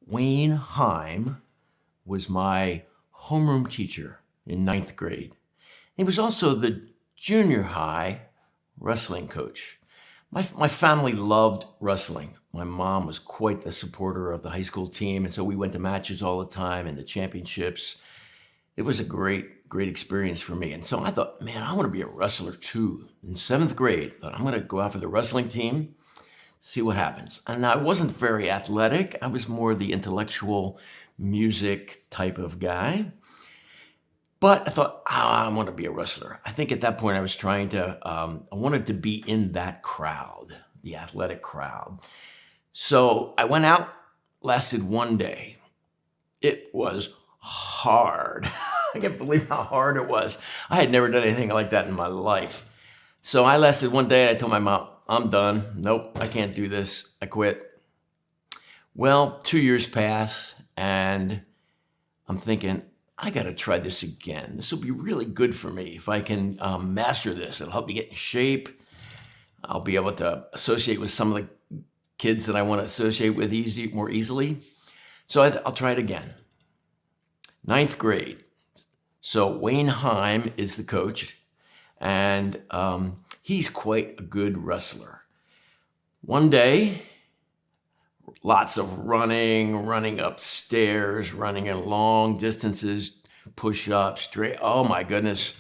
Wayne Heim was my homeroom teacher in ninth grade. He was also the junior high wrestling coach. My family loved wrestling. My mom was quite the supporter of the high school team, and so we went to matches all the time and the championships. It was a great experience for me. And so I thought, man, I want to be a wrestler too. In seventh grade, I thought I'm going to go out for the wrestling team, see what happens. And I wasn't very athletic. I was more the intellectual music type of guy. But I thought, I want to be a wrestler. I think at that point I was I wanted to be in that crowd, the athletic crowd. So I went out, lasted one day. It was hard. I can't believe how hard it was. I had never done anything like that in my life. So I lasted one day. I told my mom, I'm done. Nope, I can't do this. I quit. Well, 2 years pass, and I'm thinking, I got to try this again. This will be really good for me. If I can master this, it'll help me get in shape. I'll be able to associate with some of the kids that I want to associate with more easily. So I'll try it again. Ninth grade. So Wayne Heim is the coach, and he's quite a good wrestler. One day, lots of running upstairs, running in long distances, push-ups, straight. Oh my goodness.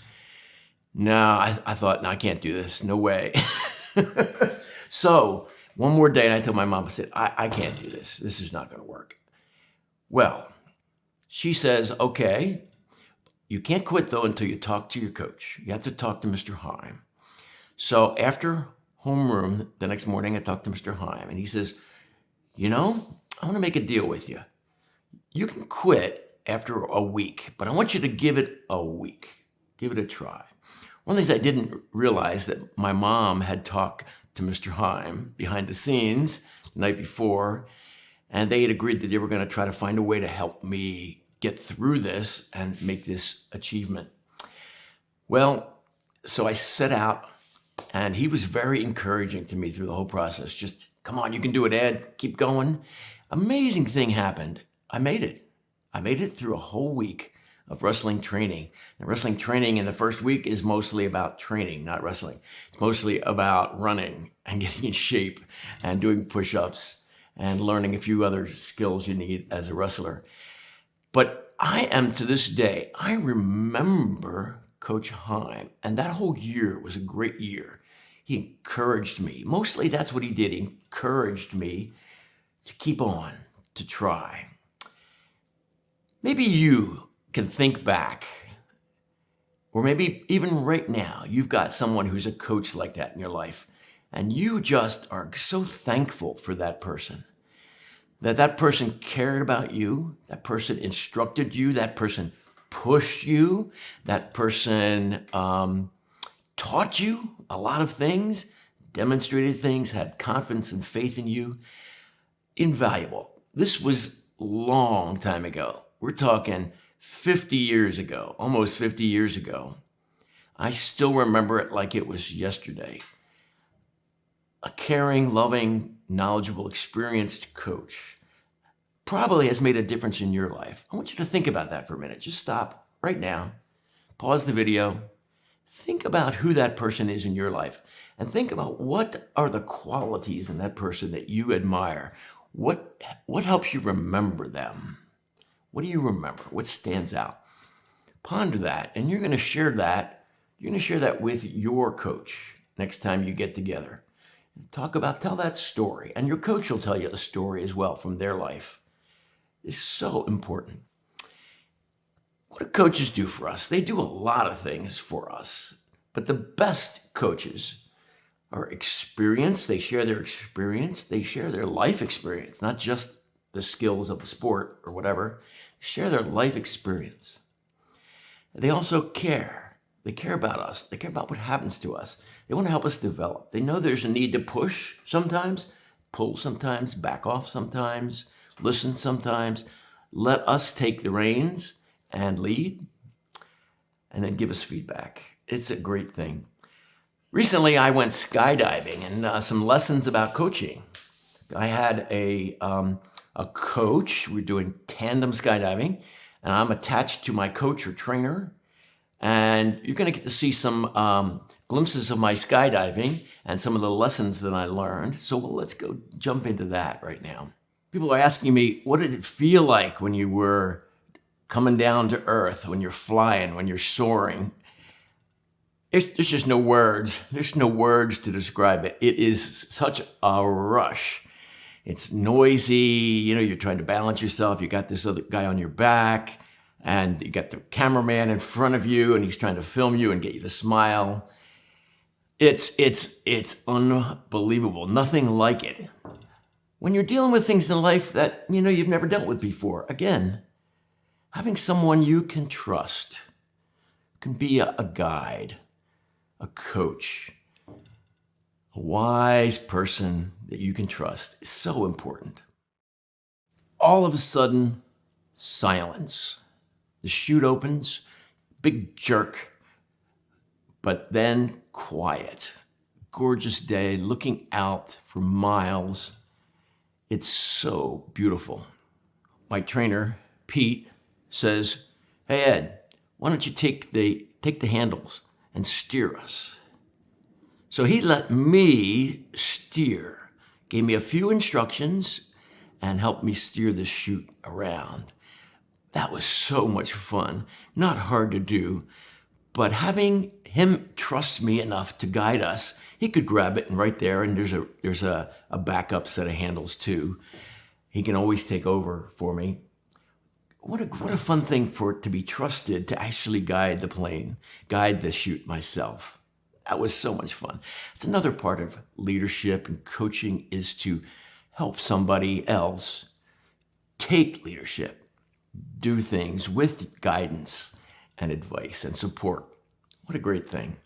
No, I thought, no, I can't do this. No way. So one more day, and I told my mom, I said, I can't do this. This is not going to work. Well, she says, okay, you can't quit though until you talk to your coach. You have to talk to Mr. Heim. So after homeroom the next morning, I talked to Mr. Heim, and he says, I want to make a deal with you. You can quit after a week, but I want you to give it a week. Give it a try. One of the things I didn't realize that my mom had talked to Mr. Heim behind the scenes the night before, and they had agreed that they were going to try to find a way to help me get through this and make this achievement. Well, so I set out, and he was very encouraging to me through the whole process. Just, come on, you can do it, Ed. Keep going. Amazing thing happened. I made it. I made it through a whole week of wrestling training. And wrestling training in the first week is mostly about training, not wrestling. It's mostly about running and getting in shape and doing push-ups and learning a few other skills you need as a wrestler. But I am, to this day, I remember Coach Heim, and that whole year was a great year. He encouraged me. Mostly that's what he did. He encouraged me to keep on, to try. Maybe you can think back, or maybe even right now, you've got someone who's a coach like that in your life, and you just are so thankful for that person. That person cared about you, that person instructed you, that person pushed you, that person taught you a lot of things, demonstrated things, had confidence and faith in you. Invaluable. This was a long time ago. We're talking 50 years ago, almost 50 years ago. I still remember it like it was yesterday. A caring, loving, knowledgeable, experienced coach probably has made a difference in your life. I want you to think about that for a minute. Just stop right now, pause the video, think about who that person is in your life, and think about what are the qualities in that person that you admire. What helps you remember them? What do you remember? What stands out? Ponder that, and you're going to share that. You're going to share that with your coach next time you get together. Tell that story, and your coach will tell you a story as well from their life. It's so important. What do coaches do for us? They do a lot of things for us, but the best coaches are experienced. They share their experience. They share their life experience, not just the skills of the sport or whatever. They share their life experience. They also care. They care about us. They care about what happens to us. They want to help us develop. They know there's a need to push sometimes, pull sometimes, back off sometimes, listen sometimes. Let us take the reins and lead, and then give us feedback. It's a great thing. Recently, I went skydiving and some lessons about coaching. I had a a coach. We're doing tandem skydiving, and I'm attached to my coach or trainer. And you're going to get to see some glimpses of my skydiving and some of the lessons that I learned. So let's go jump into that right now. People are asking me, what did it feel like when you were coming down to earth, when you're flying, when you're soaring? There's just no words. There's no words to describe it. It is such a rush. It's noisy. You're trying to balance yourself. You got this other guy on your back, and you got the cameraman in front of you, and he's trying to film you and get you to smile. It's unbelievable. Nothing like it. When you're dealing with things in life that, you've never dealt with before, again, having someone you can trust can be a guide, a coach, a wise person that you can trust is so important. All of a sudden, silence. The chute opens, big jerk, but then quiet. Gorgeous day, looking out for miles. It's so beautiful. My trainer, Pete, says, "Hey Ed, why don't you take the handles and steer us?" So he let me steer, gave me a few instructions, and helped me steer the chute around. That was so much fun. Not hard to do, but having him trust me enough to guide us, he could grab it and right there, and there's a backup set of handles too. He can always take over for me. What a fun thing for it to be trusted to actually guide the plane, guide the chute myself. That was so much fun. It's another part of leadership and coaching is to help somebody else take leadership, do things with guidance and advice and support. What a great thing.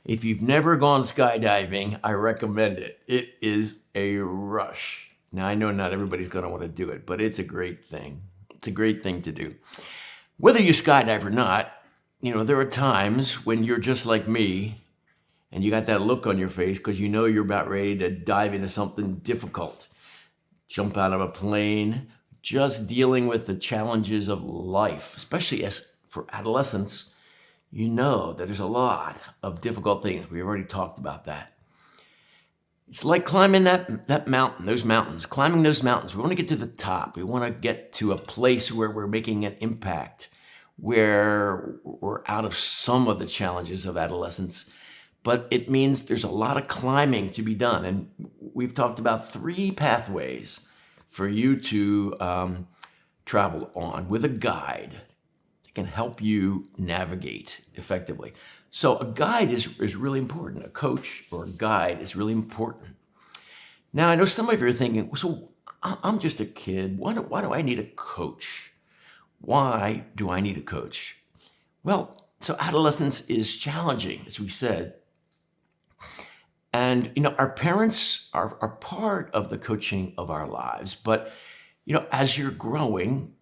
If you've never gone skydiving, I recommend it. It is a rush. Now, I know not everybody's going to want to do it, but it's a great thing. It's a great thing to do. Whether you skydive or not, there are times when you're just like me and you got that look on your face because you're about ready to dive into something difficult. Jump out of a plane, just dealing with the challenges of life, especially as for adolescents, that there's a lot of difficult things. We've already talked about that. It's like climbing that mountain, those mountains, climbing those mountains. We want to get to the top. We want to get to a place where we're making an impact, where we're out of some of the challenges of adolescence. But it means there's a lot of climbing to be done. And we've talked about 3 pathways for you to travel on with a guide that can help you navigate effectively. So a guide is really important. A coach or a guide is really important. Now, I know some of you are thinking, so I'm just a kid. Why do I need a coach? Why do I need a coach? Well, so adolescence is challenging, as we said. And, our parents are part of the coaching of our lives. But, as you're growing,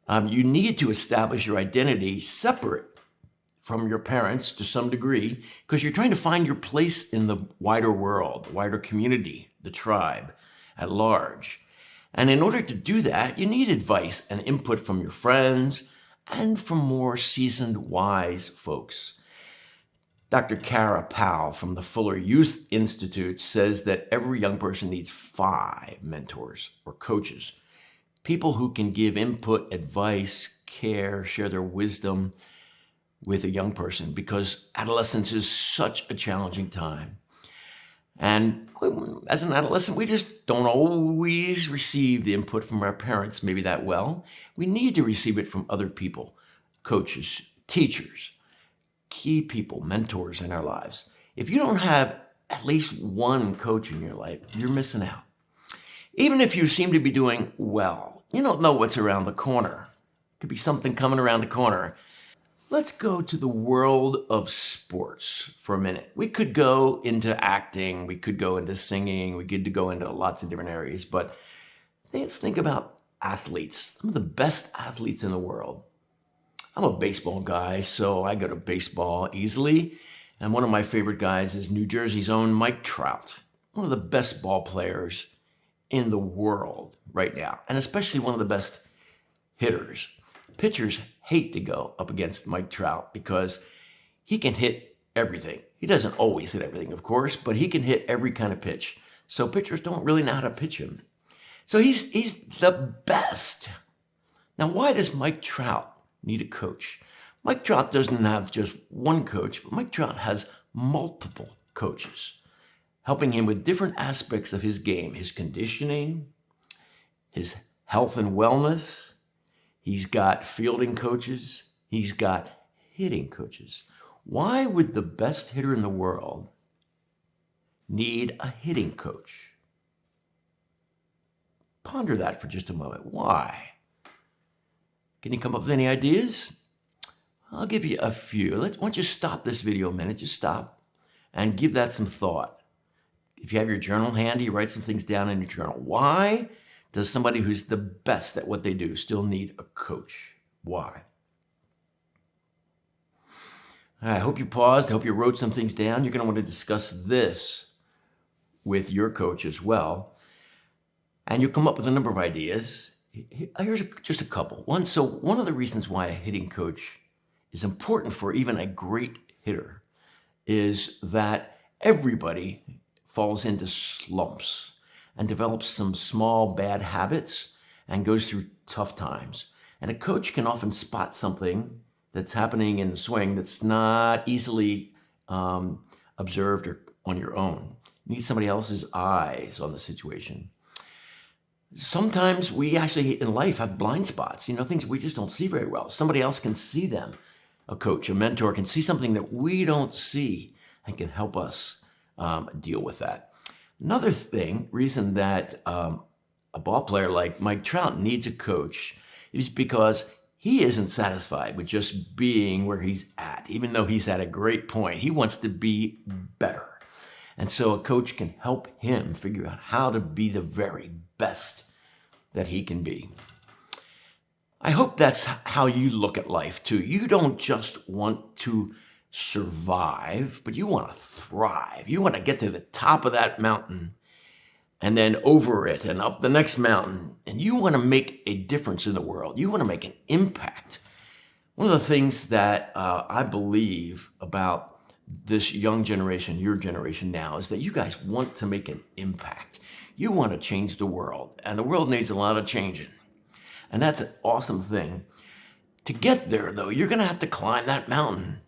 you need to establish your identity separate from your parents to some degree, because you're trying to find your place in the wider world, the wider community, the tribe at large. And in order to do that, you need advice and input from your friends and from more seasoned, wise folks. Dr. Kara Powell from the Fuller Youth Institute says that every young person needs 5 mentors or coaches, people who can give input, advice, care, share their wisdom with a young person, because adolescence is such a challenging time. And as an adolescent, we just don't always receive the input from our parents maybe that well. We need to receive it from other people, coaches, teachers, key people, mentors in our lives. If you don't have at least one coach in your life, you're missing out. Even if you seem to be doing well, you don't know what's around the corner. Could be something coming around the corner. Let's go to the world of sports for a minute. We could go into acting, we could go into singing, we could go into lots of different areas, but let's think about athletes, some of the best athletes in the world. I'm a baseball guy, so I go to baseball easily. And one of my favorite guys is New Jersey's own Mike Trout, one of the best ball players in the world right now, and especially one of the best hitters. Pitchers hate to go up against Mike Trout because he can hit everything. He doesn't always hit everything, of course, but he can hit every kind of pitch. So pitchers don't really know how to pitch him. So he's the best. Now, why does Mike Trout need a coach? Mike Trout doesn't have just one coach, but Mike Trout has multiple coaches helping him with different aspects of his game, his conditioning, his health and wellness. He's got fielding coaches. He's got hitting coaches. Why would the best hitter in the world need a hitting coach? Ponder that for just a moment. Why? Can you come up with any ideas? I'll give you a few. Why don't you stop this video a minute, just stop and give that some thought. If you have your journal handy, write some things down in your journal. Why does somebody who's the best at what they do still need a coach? Why? I hope you paused. I hope you wrote some things down. You're going to want to discuss this with your coach as well. And you'll come up with a number of ideas. Here's just a couple. One of the reasons why a hitting coach is important for even a great hitter is that everybody falls into slumps and develops some small bad habits and goes through tough times. And a coach can often spot something that's happening in the swing that's not easily observed or on your own. You need somebody else's eyes on the situation. Sometimes we actually in life have blind spots, things we just don't see very well. Somebody else can see them. A coach, a mentor can see something that we don't see and can help us deal with that. Another reason that a ball player like Mike Trout needs a coach is because he isn't satisfied with just being where he's at. Even though he's at a great point, he wants to be better. And so a coach can help him figure out how to be the very best that he can be. I hope that's how you look at life too. You don't just want to survive, but you want to thrive. You want to get to the top of that mountain and then over it and up the next mountain. And you want to make a difference in the world. You want to make an impact. One of the things that I believe about this young generation, your generation now, is that you guys want to make an impact. You want to change the world, and the world needs a lot of changing. And that's an awesome thing. To get there, though, you're going to have to climb that mountain.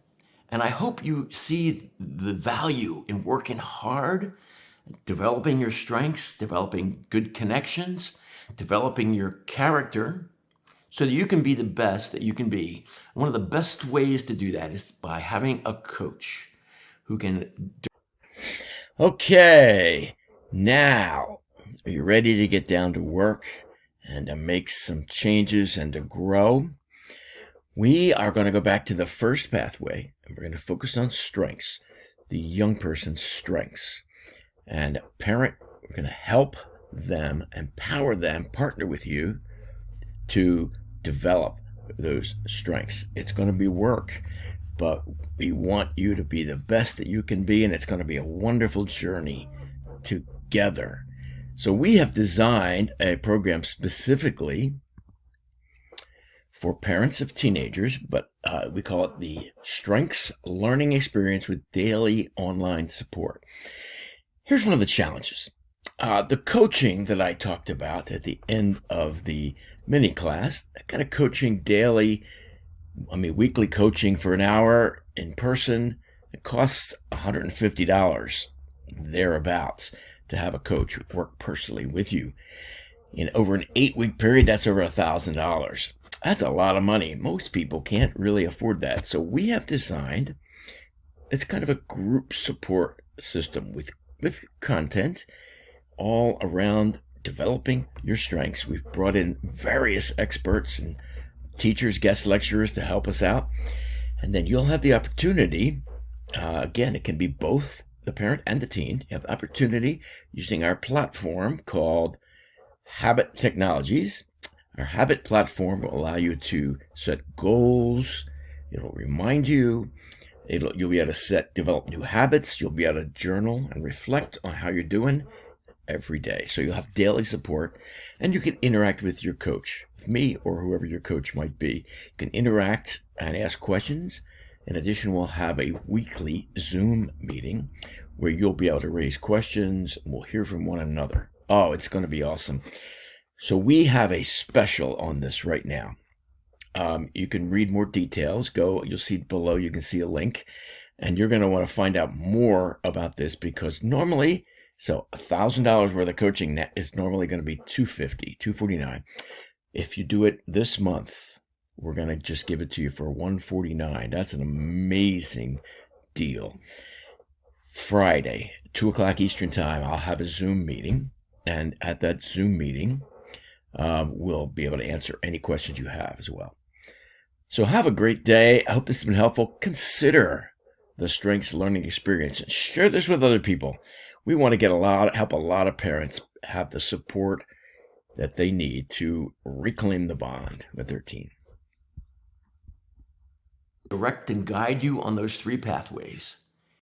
And I hope you see the value in working hard, developing your strengths, developing good connections, developing your character, so that you can be the best that you can be. One of the best ways to do that is by having a coach who can. Okay, now, are you ready to get down to work and to make some changes and to grow? We are going to go back to the first pathway, and we're going to focus on strengths, the young person's strengths. And parent, we're going to help them, empower them, partner with you to develop those strengths. It's going to be work, but we want you to be the best that you can be, and it's going to be a wonderful journey together. So we have designed a program specifically for parents of teenagers, but we call it the Strengths Learning Experience with daily online support. Here's one of the challenges. The coaching that I talked about at the end of the mini class, that kind of coaching daily, weekly coaching for an hour in person, it costs $150 thereabouts to have a coach work personally with you. Over an 8-week period, that's over $1,000. That's a lot of money. Most people can't really afford that. So we have designed, it's kind of a group support system with content all around developing your strengths. We've brought in various experts and teachers, guest lecturers to help us out. And then you'll have the opportunity, again, it can be both the parent and the teen. You have the opportunity using our platform called Habit Technologies. Our Habit platform will allow you to set goals. It'll remind you. You'll be able to develop new habits. You'll be able to journal and reflect on how you're doing. every day. So you'll have daily support, and you can interact with your coach, with me or whoever your coach might be. You can interact and ask questions. In addition, we'll have a weekly Zoom meeting where you'll be able to raise questions and we'll hear from one another. Oh, it's going to be awesome. So we have a special on this right now. You can read more details. You'll see below, you can see a link, and you're going to want to find out more about this because normally, so $1,000 worth of coaching is normally going to be $250, $249. If you do it this month, we're going to just give it to you for $149. That's an amazing deal. Friday, 2:00 Eastern time, I'll have a Zoom meeting, and at that Zoom meeting, we'll be able to answer any questions you have as well. So have a great day. I hope this has been helpful. Consider the Strengths Learning Experience and share this with other people. We want to help a lot of parents have the support that they need to reclaim the bond with their teen. Direct and guide you on those 3 pathways.